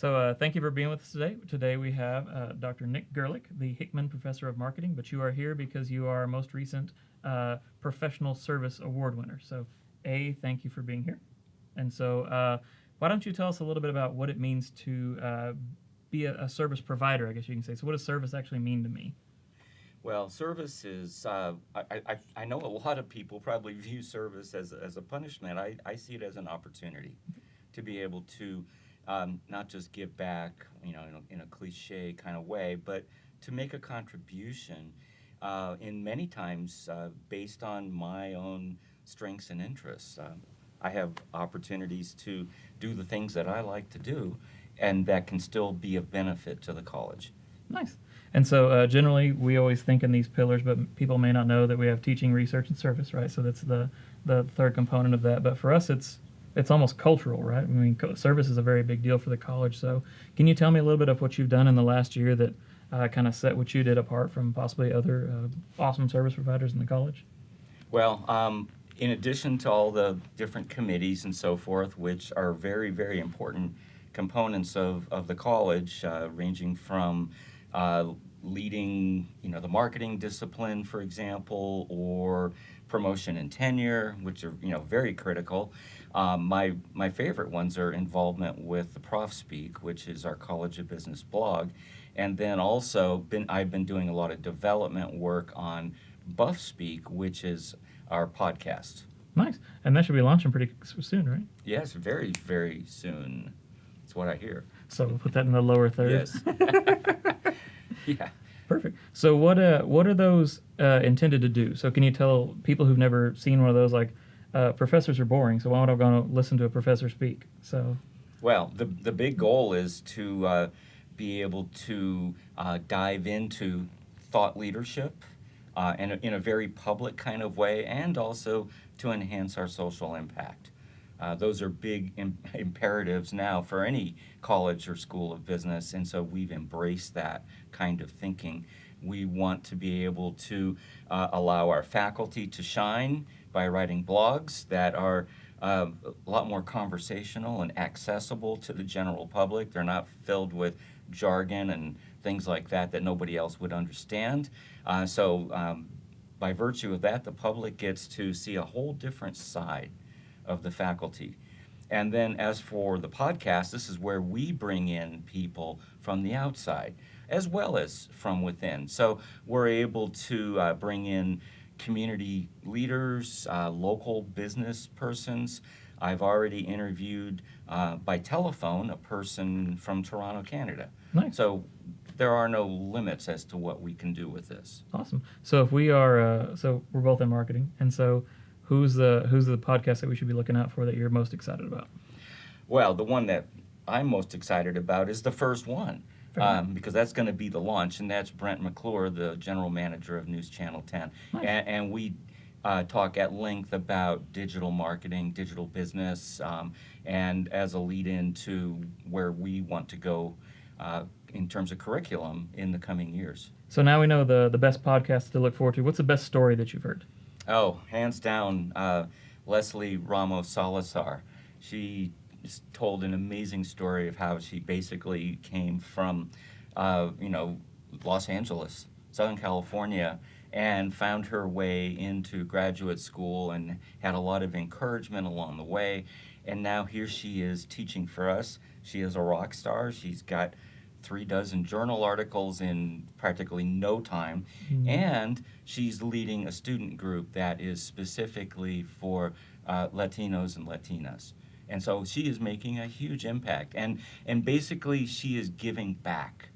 So thank you for being with us today. Today we have Dr. Nick Gerlich, the Hickman Professor of Marketing, but you are here because you are our most recent Professional Service Award winner. So thank you for being here. And so why don't you tell us a little bit about what it means to be a service provider, I guess you can say. So what does service actually mean to me? Well, service is, I know a lot of people probably view service as a punishment. I see it as an opportunity to be able to not just give back, in a cliche kind of way, but to make a contribution in many times based on my own strengths and interests. I have opportunities to do the things that I like to do, and that can still be of benefit to the college. Nice. And so generally we always think in these pillars, but people may not know that we have teaching, research, and service, right? So that's the third component of that. But for us, it's almost cultural, right? I mean, service is a very big deal for the college. So can you tell me a little bit of what you've done in the last year that kind of set what you did apart from possibly other awesome service providers in the college? Well, in addition to all the different committees and so forth, which are very, very important components of the college, ranging from leading, the marketing discipline, for example, or promotion and tenure, which are, very critical. My favorite ones are involvement with the Prof Speak, which is our College of Business blog, and then also I've been doing a lot of development work on Buff Speak, which is our podcast. Nice. And that should be launching pretty soon, right? Yes, very, very soon. That's what I hear. So we'll put that in the lower third. Yes. Yeah. Perfect. So what are those intended to do? So can you tell people who've never seen one of those, like, professors are boring, so why would I go to listen to a professor speak? So, Well, the big goal is to be able to dive into thought leadership in a very public kind of way, and also to enhance our social impact. Those are big imperatives now for any college or school of business, and so we've embraced that kind of thinking. We want to be able to allow our faculty to shine by writing blogs that are a lot more conversational and accessible to the general public. They're not filled with jargon and things like that nobody else would understand. So by virtue of that, the public gets to see a whole different side of the faculty. And then as for the podcast, this is where we bring in people from the outside as well as from within. So we're able to bring in community leaders, local business persons. I've already interviewed by telephone a person from Toronto, Canada. nice. So there are no limits as to what we can do with this. Awesome. So if we are, so we're both in marketing, and so who's the podcast that we should be looking out for that you're most excited about? Well, the one that I'm most excited about is the first one, because that's going to be the launch, and that's Brent McClure, the general manager of News Channel 10. Nice. And we talk at length about digital marketing, digital business, and as a lead-in to where we want to go in terms of curriculum in the coming years. So now we know the best podcast to look forward to. What's the best story that you've heard? Oh, hands down, Leslie Ramos Salazar. She told an amazing story of how she basically came from, Los Angeles, Southern California, and found her way into graduate school and had a lot of encouragement along the way. And now here she is teaching for us. She is a rock star. She's got 36 journal articles in practically no time, and she's leading a student group that is specifically for Latinos and Latinas. And so she is making a huge impact, and basically she is giving back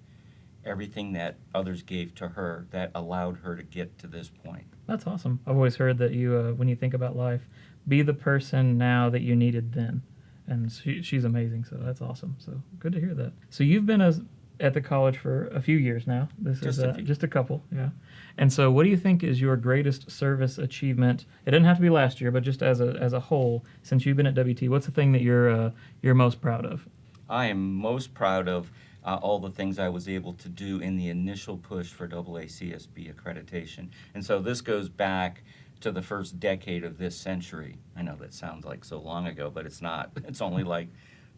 everything that others gave to her that allowed her to get to this point. That's awesome. I've always heard that you, when you think about life, be the person now that you needed then. And she's amazing, so that's awesome. So good to hear that. So you've been at the college for a few years now. This Just is a few. just a couple, yeah. And so what do you think is your greatest service achievement? It doesn't have to be last year, but just as a whole, since you've been at WT, what's the thing that you're most proud of? I am most proud of all the things I was able to do in the initial push for AACSB accreditation. And so this goes back to the first decade of this century. I know that sounds like so long ago, but it's not. It's only like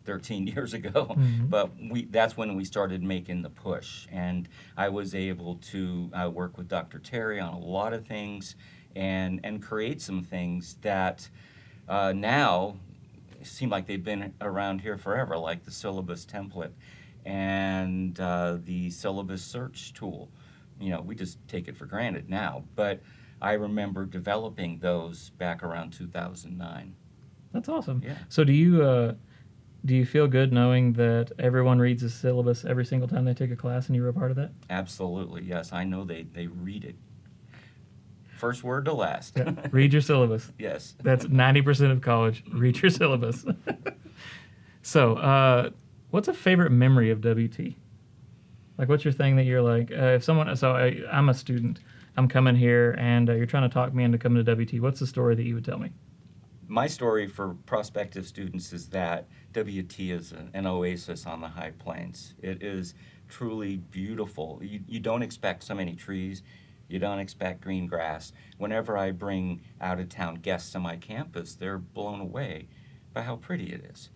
13 years ago, Mhm. but that's when we started making the push. And I was able to work with Dr. Terry on a lot of things and create some things that now seem like they've been around here forever, like the syllabus template and the syllabus search tool. We just take it for granted now, but I remember developing those back around 2009. That's awesome. Yeah. So do you feel good knowing that everyone reads the syllabus every single time they take a class, and you were a part of that? Absolutely, yes. I know they read it first word to last. Yeah. Read your syllabus. Yes. That's 90% of college. Read your syllabus. So, what's a favorite memory of WT? Like, what's your thing that you're like, if someone, so I'm a student, I'm coming here, and you're trying to talk me into coming to WT. What's the story that you would tell me? My story for prospective students is that WT is an oasis on the high plains. It is truly beautiful. You don't expect so many trees. You don't expect green grass. Whenever I bring out-of-town guests to my campus, they're blown away by how pretty it is.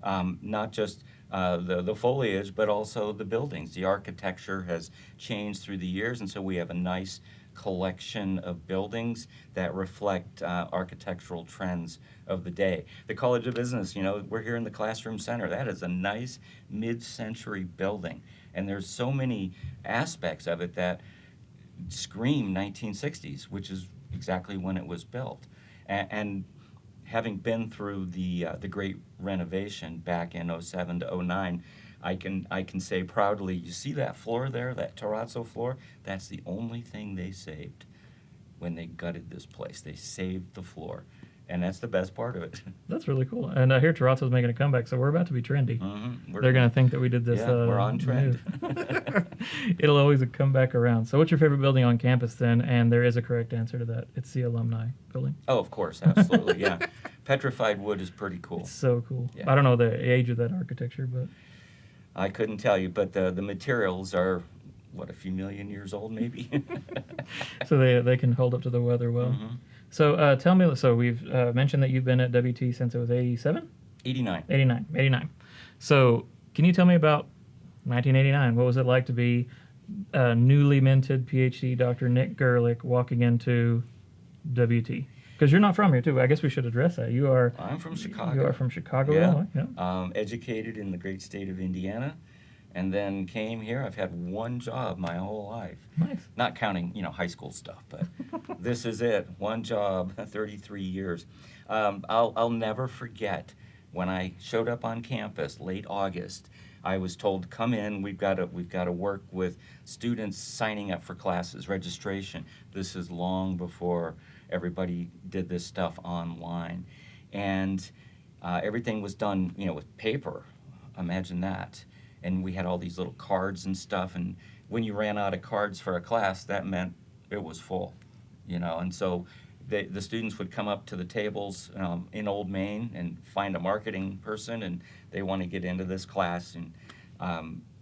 Not just the foliage, but also the buildings. The architecture has changed through the years, and so we have a nice collection of buildings that reflect architectural trends of the day. The College of Business, we're here in the Classroom Center. That is a nice mid-century building, and there's so many aspects of it that scream 1960s, which is exactly when it was built. And having been through the great renovation back in '07 to '09, I can say proudly, you see that floor there, that terrazzo floor? That's the only thing they saved when they gutted this place. They saved the floor, and that's the best part of it. That's really cool. And I hear Terrazzo's making a comeback, so we're about to be trendy. They're going to think that we did this. Yeah, we're on trend. It'll always come back around. So what's your favorite building on campus then? And there is a correct answer to that. It's the alumni building. Oh, of course, absolutely, yeah. Petrified wood is pretty cool. It's so cool. Yeah. I don't know the age of that architecture, but I couldn't tell you, but the materials are, a few million years old maybe? so they can hold up to the weather well. Mhm. So tell me, so we've mentioned that you've been at WT since it was 87? 89. 89. So can you tell me about 1989? What was it like to be newly minted PhD Dr. Nick Gerlich walking into WT? Because you're not from here, too. I guess we should address that. I'm from Chicago. You are from Chicago, Yeah. Illinois. Yeah. Educated in the great state of Indiana, and then came here. I've had one job my whole life. Nice. Not counting, high school stuff, but this is it. One job, 33 years. I'll never forget when I showed up on campus late August. I was told, come in, we've got to work with students signing up for classes, registration. This is long before everybody did this stuff online. And everything was done, with paper. Imagine that. And we had all these little cards and stuff, and when you ran out of cards for a class, that meant it was full, and so the students would come up to the tables in Old Main and find a marketing person, and they want to get into this class, and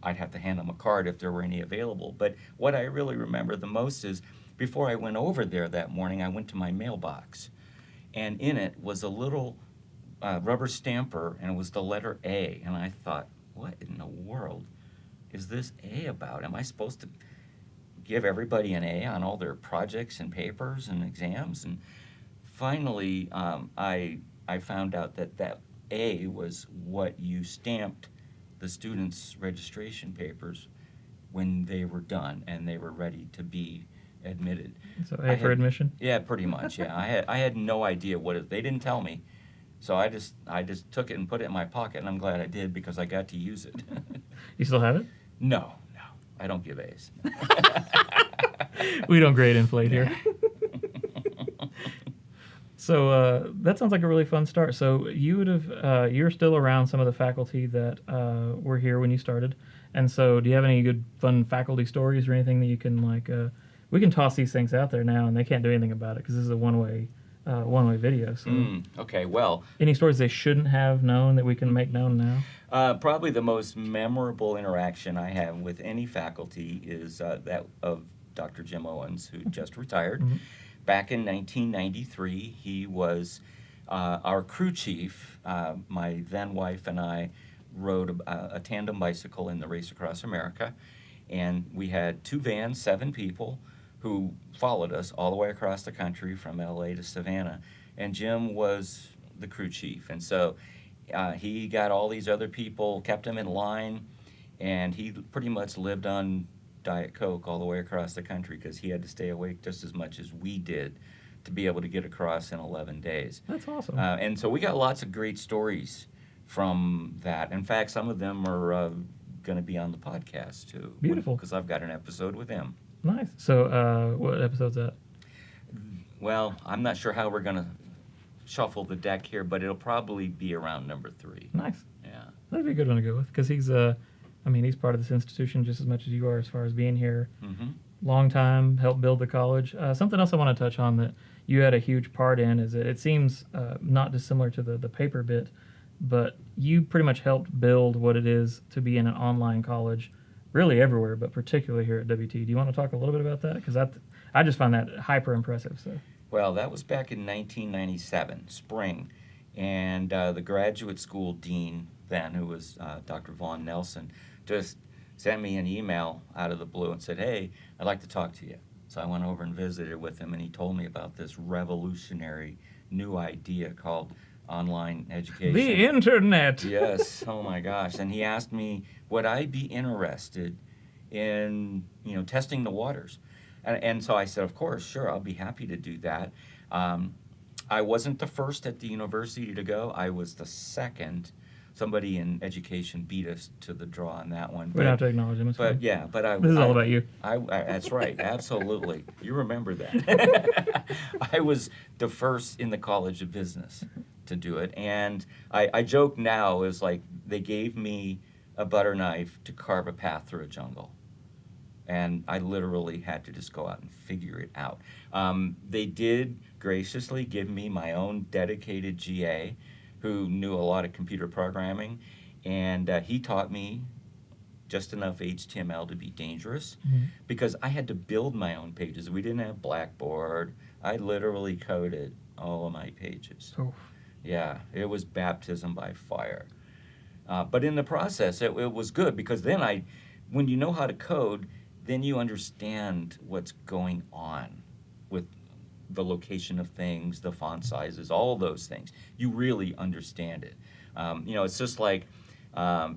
I'd have to hand them a card if there were any available. But what I really remember the most is before I went over there that morning, I went to my mailbox, and in it was a little rubber stamper, and it was the letter A, and I thought, what in the world is this A about? Am I supposed to give everybody an A on all their projects and papers and exams? And finally, I found out that A was what you stamped the students' registration papers when they were done and they were ready to be admitted. So A for admission? Yeah, pretty much, yeah. I had no idea what it, they didn't tell me. So I just took it and put it in my pocket, and I'm glad I did because I got to use it. You still have it? No, I don't give A's. We don't grade inflate here. So that sounds like a really fun start. So you would have, you're still around some of the faculty that were here when you started. And so do you have any good fun faculty stories or anything that you can we can toss these things out there now and they can't do anything about it because this is a one-way video. So Okay, well. Any stories they shouldn't have known that we can make known now? Probably the most memorable interaction I have with any faculty is that of Dr. Jim Owens, who just retired. Mm-hmm. Back in 1993, he was our crew chief. My then wife and I rode a tandem bicycle in the race across America, and we had 2 vans, 7 people, who followed us all the way across the country from LA to Savannah. And Jim was the crew chief. And so he got all these other people, kept them in line, and he pretty much lived on Diet Coke all the way across the country because he had to stay awake just as much as we did to be able to get across in 11 days. That's awesome. And so we got lots of great stories from that. In fact, some of them are going to be on the podcast too. Beautiful. Because I've got an episode with him. Nice. So what episode's that? Well, I'm not sure how we're going to shuffle the deck here, but it'll probably be around number 3. Nice. Yeah. That'd be a good one to go with because he's he's part of this institution just as much as you are as far as being here. Mm-hmm. Long time, helped build the college. Something else I want to touch on that you had a huge part in is that it seems not dissimilar to the paper bit, but you pretty much helped build what it is to be in an online college really everywhere, but particularly here at WT. Do you want to talk a little bit about that? Because I just find that hyper impressive. So. Well, that was back in 1997, spring, and the graduate school dean then, who was Dr. Vaughn Nelson, just sent me an email out of the blue and said, "Hey, I'd like to talk to you." So I went over and visited with him, and he told me about this revolutionary new idea called online education. The internet. Yes. Oh my gosh. And he asked me, would I be interested in, testing the waters? And so I said, of course, sure, I'll be happy to do that. I wasn't the first at the university to go. I was the second. Somebody in education beat us to the draw on that one. We don't have to acknowledge him. But yeah, but this is all about you. That's right, absolutely. You remember that. I was the first in the College of Business to do it, and I joke now is like they gave me a butter knife to carve a path through a jungle, and I literally had to just go out and figure it out. They did graciously give me my own dedicated GA who knew a lot of computer programming, and he taught me just enough HTML to be dangerous because I had to build my own pages. We didn't have Blackboard. I literally coded all of my pages. Oh. Yeah, it was baptism by fire. But in the process, it was good because then when you know how to code, then you understand what's going on with the location of things, the font sizes, all those things. You really understand it. It's just like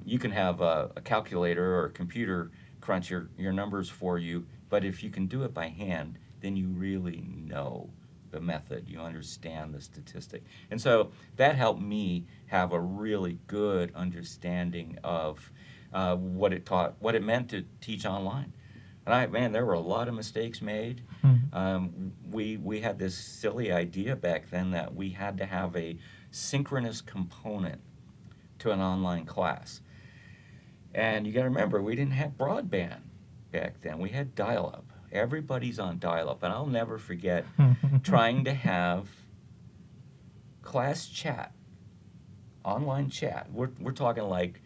you can have a calculator or a computer crunch your numbers for you, but if you can do it by hand, then you really know the method. You understand the statistic. And so that helped me have a really good understanding of what it meant to teach online. And there were a lot of mistakes made. We had this silly idea back then that we had to have a synchronous component to an online class. And you got to remember, we didn't have broadband back then. We had dial-up. Everybody's on dial-up. And I'll never forget trying to have class chat, online chat. We're talking like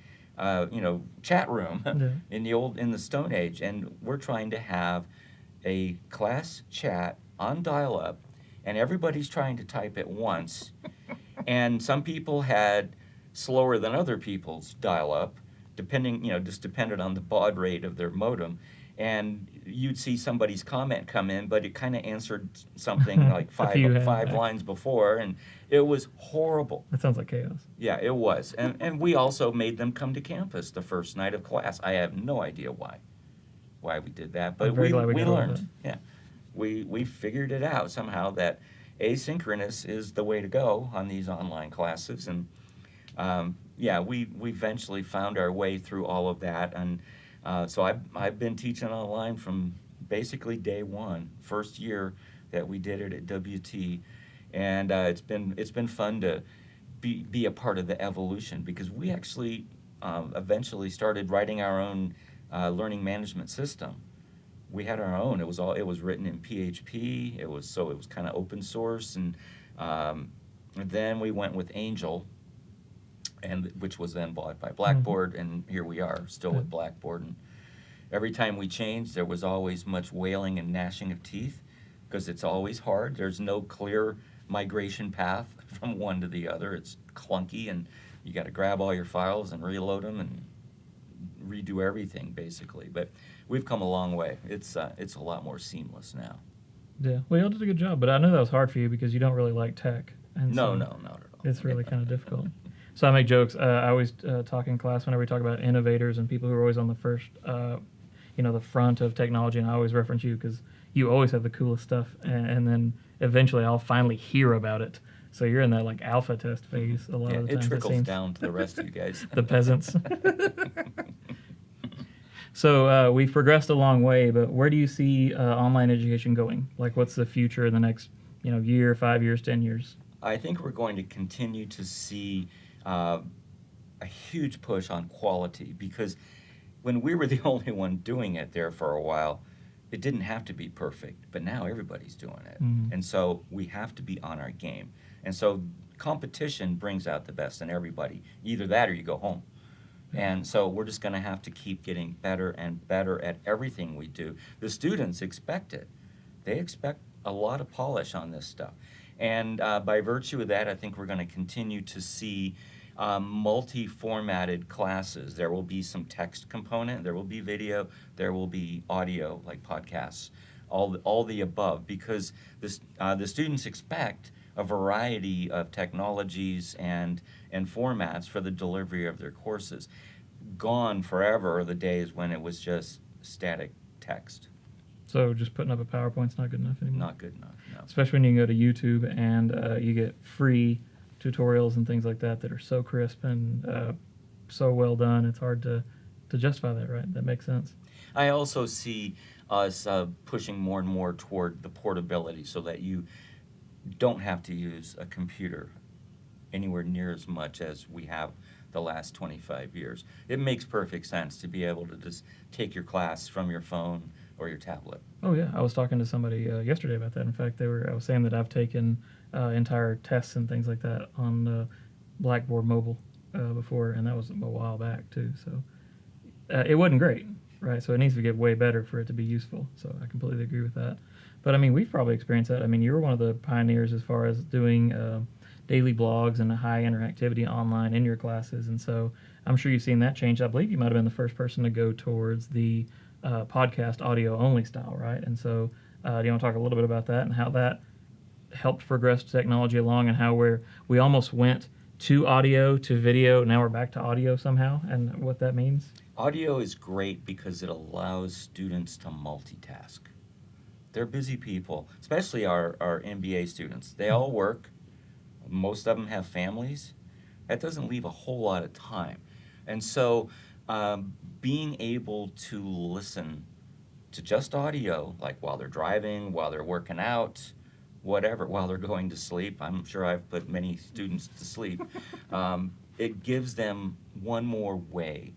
chat room in the Stone Age, and we're trying to have a class chat on dial-up, and everybody's trying to type at once, and some people had slower than other people's dial-up, just depended on the baud rate of their modem, and you'd see somebody's comment come in, but it kind of answered something like five lines before, and it was horrible. That sounds like chaos. Yeah, it was. And we also made them come to campus the first night of class. I have no idea why we did that, but we learned. Yeah, we figured it out somehow that asynchronous is the way to go on these online classes, and we eventually found our way through all of that, and so I've been teaching online from basically day one, first year that we did it at WT, and it's been fun to be a part of the evolution because we actually eventually started writing our own learning management system. We had our own. It was written in PHP. It was kind of open source, and then we went with Angel, which was then bought by Blackboard, and here we are still with Blackboard. And every time we changed, there was always much wailing and gnashing of teeth because it's always hard. There's no clear migration path from one to the other. It's clunky, and you got to grab all your files and reload them and redo everything basically. But we've come a long way. It's a lot more seamless now. Yeah. Well, y'all did a good job, but I know that was hard for you because you don't really like tech. And No, so not at all. it's really kind of difficult. So I make jokes. I always talk in class whenever we talk about innovators and people who are always on the first, the front of technology, and I always reference you because you always have the coolest stuff, and then eventually I'll finally hear about it. So you're in that like alpha test phase a lot Yeah, of the it times. trickles seems. down to the rest of you guys. The peasants. So we've progressed a long way, but where do you see online education going? Like, what's the future in the next, year, 5 years, 10 years? I think we're going to continue to see a huge push on quality, because when we were the only one doing it there for a while, it didn't have to be perfect, but now everybody's doing it. Mhm. And so we have to be on our game. And so competition brings out the best in everybody. Either that or you go home. And so we're just going to have to keep getting better and better at everything we do. The students expect it. They expect a lot of polish on this stuff. And by virtue of that, I think we're going to continue to see multi-formatted classes. There will be some text component, there will be video, there will be audio, like podcasts, all the above, because the students expect a variety of technologies and formats for the delivery of their courses. Gone forever are the days when it was just static text. So just putting up a PowerPoint's not good enough anymore. Not good enough, no. Especially when you can go to YouTube and you get free tutorials and things like that are so crisp and so well done. It's hard to justify that, right? That makes sense. I also see us pushing more and more toward the portability, so that you don't have to use a computer anywhere near as much as we have the last 25 years. It makes perfect sense to be able to just take your class from your phone or your tablet. Oh yeah, I was talking to somebody yesterday about that. In fact, I was saying that I've taken entire tests and things like that on Blackboard Mobile before, and that was a while back too. So it wasn't great, right? So it needs to get way better for it to be useful. So I completely agree with that. But I mean, we've probably experienced that. I mean, you were one of the pioneers as far as doing daily blogs and high interactivity online in your classes, and so I'm sure you've seen that change. I believe you might have been the first person to go towards the podcast audio only style, right? And so do you want to talk a little bit about that and how that helped progress technology along, and how we almost went to audio to video, now we're back to audio somehow, and what that means? Audio is great because it allows students to multitask. They're busy people, especially our MBA students. They all work. Most of them have families. That doesn't leave a whole lot of time. And so being able to listen to just audio, like while they're driving, while they're working out, whatever, while they're going to sleep, I'm sure I've put many students to sleep, it gives them one more way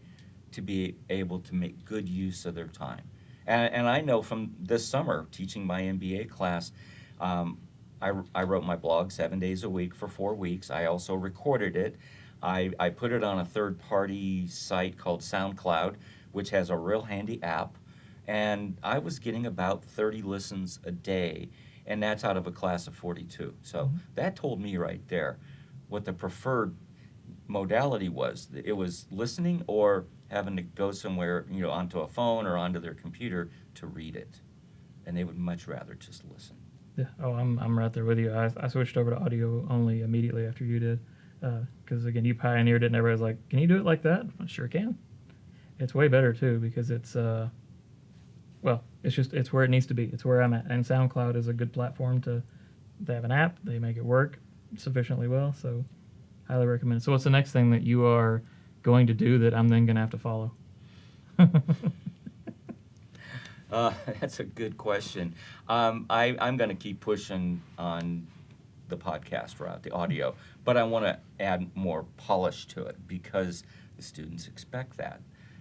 to be able to make good use of their time. And I know from this summer, teaching my MBA class, I wrote my blog 7 days a week for 4 weeks. I also recorded it. I put it on a third-party site called SoundCloud, which has a real handy app. And I was getting about 30 listens a day, and that's out of a class of 42. So that told me right there what the preferred modality was. It was listening or having to go somewhere, onto a phone or onto their computer to read it. And they would much rather just listen. Yeah. Oh, I'm right there with you. I switched over to audio only immediately after you did, because again, you pioneered it, and everybody's like, "Can you do it like that?" I sure can. It's way better too, because it's it's where it needs to be. It's where I'm at, and SoundCloud is a good platform they have an app. They make it work sufficiently well, so highly recommend it. So what's the next thing that you are going to do that I'm then going to have to follow? That's a good question. I'm going to keep pushing on the podcast route, the audio, but I want to add more polish to it because the students expect that.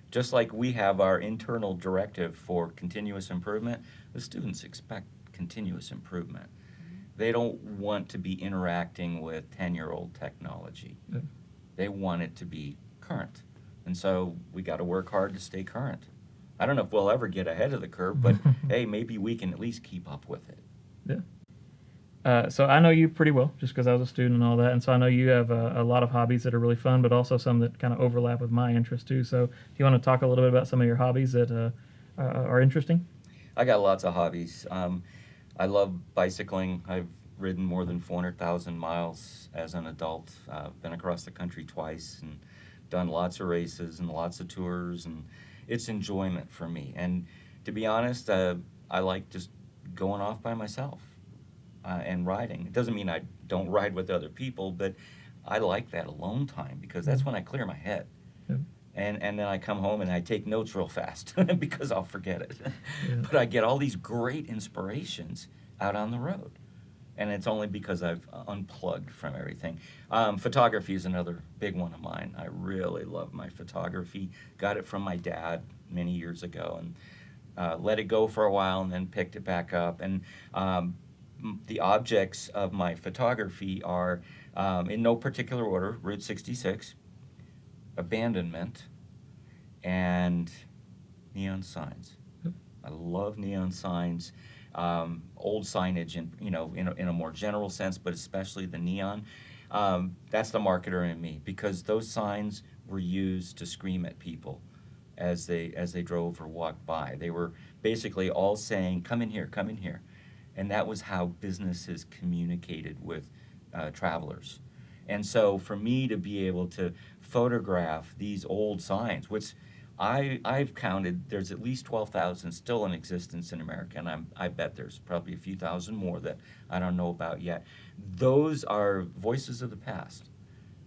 Just like we have our internal directive for continuous improvement, the students expect continuous improvement. They don't want to be interacting with 10-year-old technology. Yeah. They want it to be current. And so we got to work hard to stay current. I don't know if we'll ever get ahead of the curve, but hey, maybe we can at least keep up with it. Yeah. So I know you pretty well, just because I was a student and all that, and so I know you have a lot of hobbies that are really fun, but also some that kind of overlap with my interest too. So do you want to talk a little bit about some of your hobbies that are interesting? I got lots of hobbies. I love bicycling. I've ridden more than 400,000 miles as an adult. Been across the country twice and done lots of races and lots of tours, and it's enjoyment for me. And to be honest, I like just going off by myself and riding. It doesn't mean I don't ride with other people, but I like that alone time because that's when I clear my head. Yeah. And then I come home and I take notes real fast because I'll forget it. Yeah. But I get all these great inspirations out on the road. And it's only because I've unplugged from everything. Photography is another big one of mine. I really love my photography. Got it from my dad many years ago and let it go for a while and then picked it back up. And the objects of my photography are, in no particular order, Route 66, abandonment, and neon signs. Yep. I love neon signs, old signage, in a more general sense, but especially the neon. That's the marketer in me because those signs were used to scream at people as they drove or walked by. They were basically all saying, "Come in here, come in here," and that was how businesses communicated with travelers. And so for me to be able to photograph these old signs, which I've counted, there's at least 12,000 still in existence in America, and I bet there's probably a few thousand more that I don't know about yet. Those are voices of the past.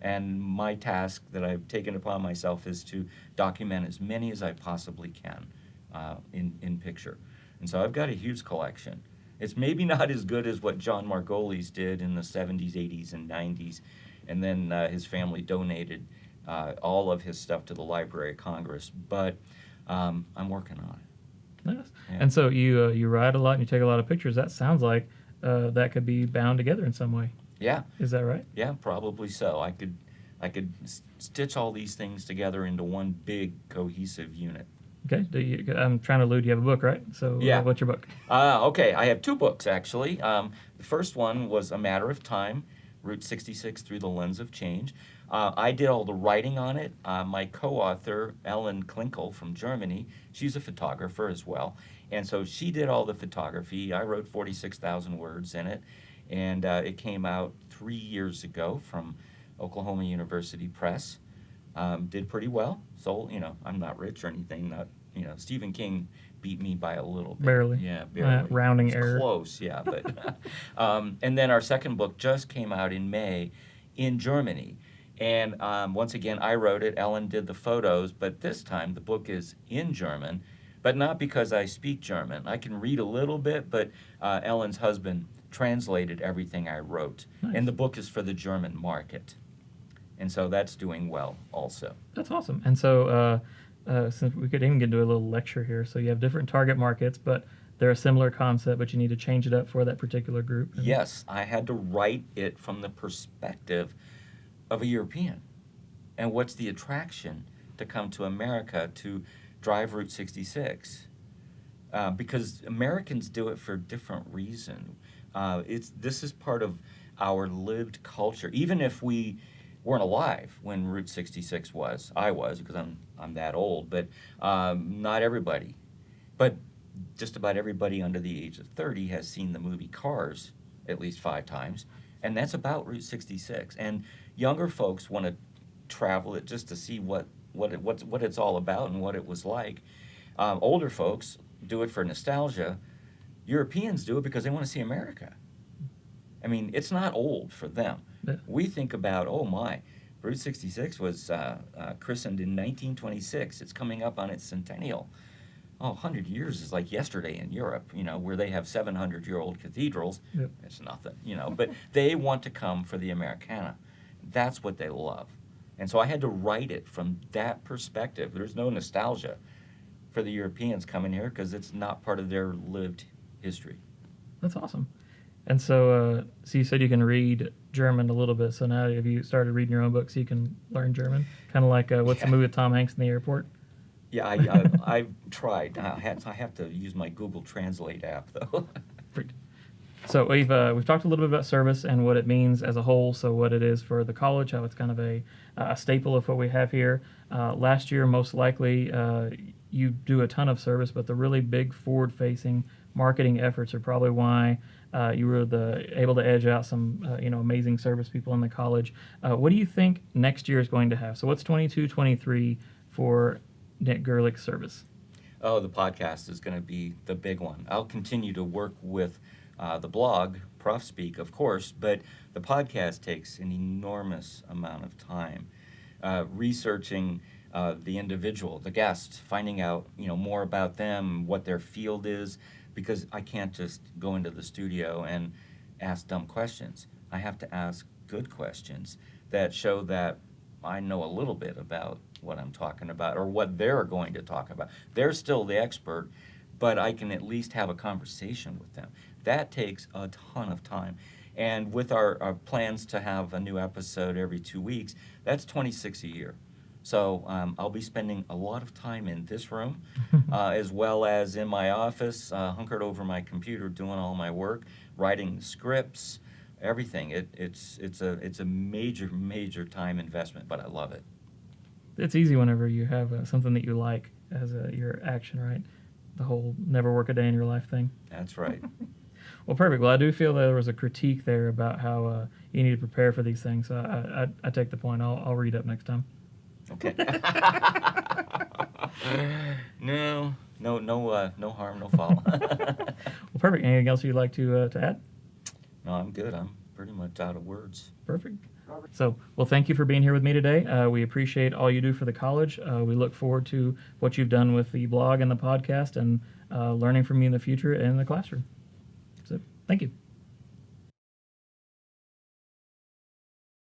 And my task that I've taken upon myself is to document as many as I possibly can in picture. And so I've got a huge collection. It's maybe not as good as what John Margolis did in the 70s, 80s, and 90s. And then his family donated all of his stuff to the Library of Congress. But I'm working on it. Nice. Yeah. And so you ride a lot and you take a lot of pictures. That sounds like that could be bound together in some way. Yeah, Is that right? yeah, probably so. I could stitch all these things together into one big cohesive unit. Okay. I'm trying to allude. You have a book, right? So Yeah. what's your book? Okay, I have two books actually. The first one was A Matter of Time, Route 66 Through the Lens of Change. I did all the writing on it. My co-author, Ellen Klinkel from Germany, she's a photographer as well. And so she did all the photography. I wrote 46,000 words in it. And it came out 3 years ago from Oklahoma University Press. Did pretty well. So, I'm not rich or anything. Not, Stephen King beat me by a little bit. Barely. Yeah, barely. Rounding It's error. close, yeah. But and then our second book just came out in May in Germany. And once again, I wrote it. Ellen did the photos. But this time, the book is in German. But not because I speak German. I can read a little bit, but Ellen's husband translated everything I wrote. Nice. And the book is for the German market. And so that's doing well also. That's awesome. And so since we could even get into a little lecture here, so you have different target markets, but they're a similar concept, but you need to change it up for that particular group. And Yes, I had to write it from the perspective of a European. And what's the attraction to come to America to drive Route 66? Because Americans do it for a different reason. This is part of our lived culture. Even if we weren't alive when Route 66 was, I was because I'm that old, but not everybody. But just about everybody under the age of 30 has seen the movie Cars at least 5 times, and that's about Route 66. And younger folks want to travel it just to see what it's all about and what it was like. Older folks do it for nostalgia. Europeans do it because they want to see America. I mean, it's not old for them. Yeah. We think about, oh my, Route 66 was christened in 1926. It's coming up on its centennial. Oh, 100 years is like yesterday in Europe, where they have 700-year-old cathedrals. Yep. It's nothing, but they want to come for the Americana. That's what they love. And so I had to write it from that perspective. There's no nostalgia for the Europeans coming here because it's not part of their lived history. That's awesome. And so you said you can read German a little bit. So now have you started reading your own books so you can learn German? Kind of like what's the Yeah. movie with Tom Hanks in the airport? Yeah, I've tried. I have to use my Google Translate app, though. So we've talked a little bit about service and what it means as a whole. So what it is for the college, how it's kind of a staple of what we have here. Last year, most likely, you do a ton of service, but the really big forward-facing marketing efforts are probably why you were able to edge out some amazing service people in the college. What do you think next year is going to have? So what's 22-23 for Nick Gerlich's service? Oh, the podcast is going to be the big one. I'll continue to work with the blog, Prof Speak, of course, but the podcast takes an enormous amount of time. Researching the individual, the guest, finding out more about them, what their field is, because I can't just go into the studio and ask dumb questions. I have to ask good questions that show that I know a little bit about what I'm talking about or what they're going to talk about. They're still the expert, but I can at least have a conversation with them. That takes a ton of time. And with our plans to have a new episode every 2 weeks, that's 26 a year. So I'll be spending a lot of time in this room, as well as in my office, hunkered over my computer, doing all my work, writing scripts, everything. It's a major time investment, but I love it. It's easy whenever you have something that you like as your action, right? The whole never work a day in your life thing. That's right. Well, perfect. Well, I do feel there was a critique there about how you need to prepare for these things. So I take the point. I'll read up next time. Okay. No harm, no foul. Well, perfect. Anything else you'd like to add? No, I'm good. I'm pretty much out of words. Perfect. So, well, thank you for being here with me today. We appreciate all you do for the college. We look forward to what you've done with the blog and the podcast and learning from you in the future in the classroom. So, thank you.